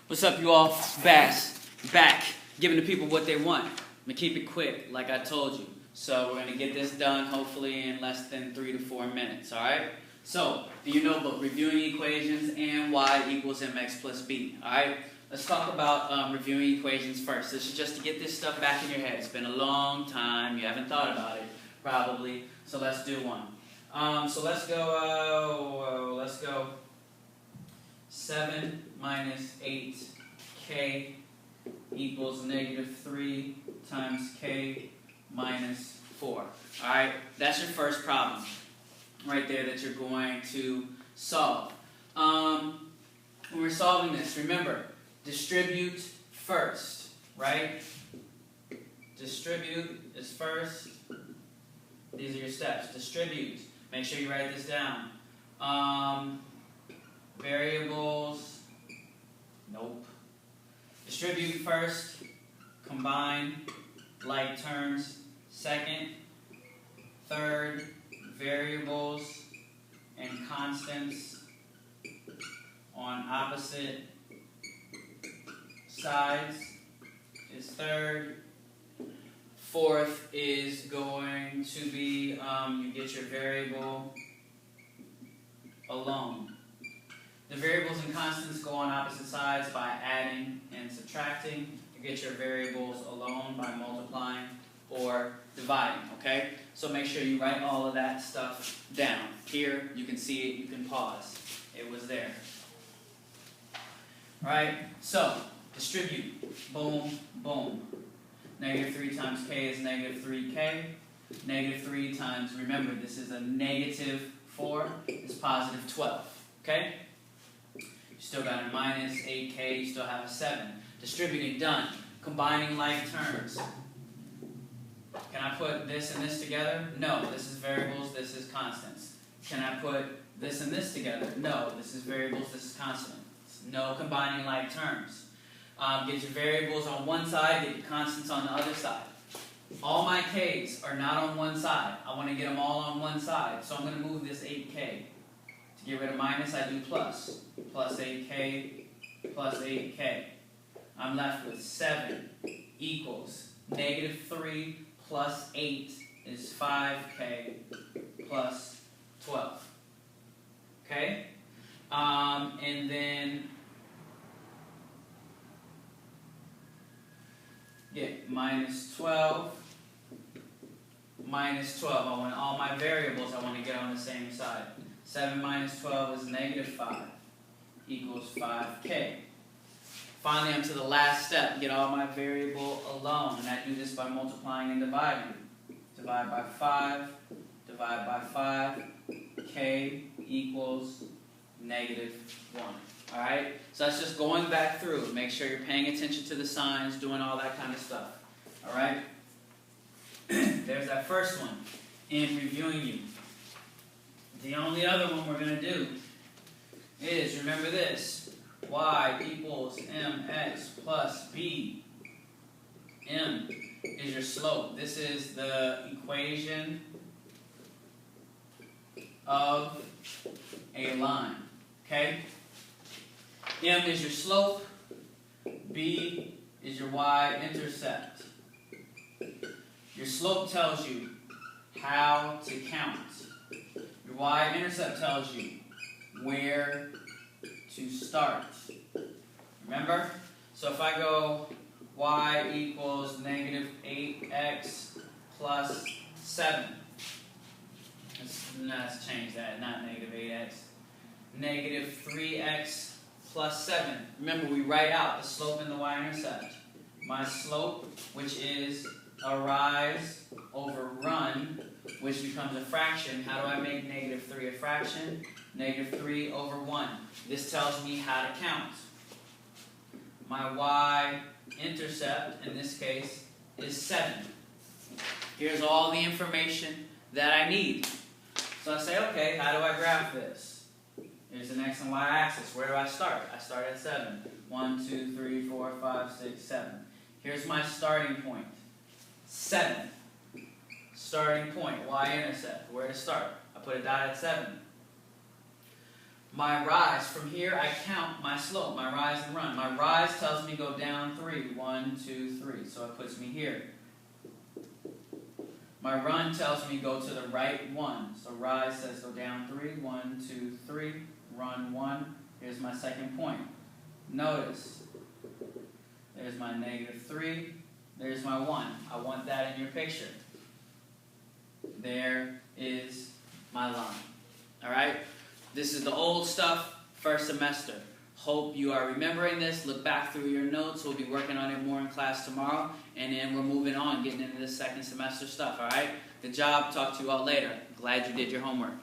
What's up, you all? Back, giving the people what they want. I'm gonna keep it quick, like I told you. So we're gonna get this done hopefully in less than 3 to 4 minutes. All right. So do you know about reviewing equations and y equals mx plus b? All right. Let's talk about reviewing equations first. This is just to get this stuff back in your head. It's been a long time. You haven't thought about it probably. So let's do one. So let's go. 7 minus 8k equals negative 3 times k minus 4. Alright, that's your first problem right there that you're going to solve. When we're solving this, remember, distribute first, right? Distribute is first. These are your steps. Distribute. Make sure you write this down. Variables, nope. Distribute first, combine like terms second, third, variables and constants on opposite sides is third. Fourth is going to be, you get your variable alone. The variables and constants go on opposite sides by adding and subtracting. You get your variables alone by multiplying or dividing, okay? So make sure you write all of that stuff down. Here, you can see it, you can pause. It was there. Alright, so distribute. Boom, boom. Negative 3 times k is negative 3k. Negative 3 times, remember, this is a negative 4, is positive 12, okay? You still got a minus 8k, you still have a 7. Distributing, done. Combining like terms. Can I put this and this together? No, this is variables, this is constants. Can I put this and this together? No, this is variables, this is constants. No combining like terms. Get your variables on one side, get your constants on the other side. All my k's are not on one side. I want to get them all on one side, so I'm going to move this 8k. To get rid of minus, I do plus. Plus 8k, plus 8k. I'm left with 7 equals negative 3 plus 8 is 5k plus 12. Okay? And then get minus 12. Minus 12. I want all my variables I want to get on the same side. 7 minus 12 is negative 5 equals 5k. Finally, I'm to the last step. Get all my variable alone. And I do this by multiplying and dividing. Divide by 5. Divide by 5. K equals negative 1. Alright? So that's just going back through. Make sure you're paying attention to the signs, doing all that kind of stuff. Alright? There's that first one in reviewing you. The only other one we're going to do is, remember this, y equals mx plus b. M is your slope. This is the equation of a line. Okay? M is your slope. B is your y-intercept. Your slope tells you how to count. Your y-intercept tells you where to start. Remember? So if I go y equals negative 8x plus 7. Let's change that, not negative 8x. Negative 3x plus 7. Remember, we write out the slope and the y-intercept. My slope, which is a rise over run, which becomes a fraction. How do I make negative 3 a fraction? Negative 3 over 1. This tells me how to count. My y-intercept, in this case, is 7. Here's all the information that I need. So I say, okay, how do I graph this? Here's the x and y axis. Where do I start? I start at 7. 1, 2, 3, 4, 5, 6, 7. Here's my starting point. 7. Starting point, y-intercept. Where to start? I put a dot at 7. My rise, from here I count my slope, my rise and run. My rise tells me go down 3. 1, 2, 3. So it puts me here. My run tells me go to the right 1. So rise says go down 3. 1, 2, 3. Run 1. Here's my second point. Notice. There's my -3. There's my 1. I want that in your picture. There is my line. Alright? This is the old stuff, first semester. Hope you are remembering this. Look back through your notes. We'll be working on it more in class tomorrow. And then we're moving on, getting into the second semester stuff. Alright? Good job. Talk to you all later. Glad you did your homework.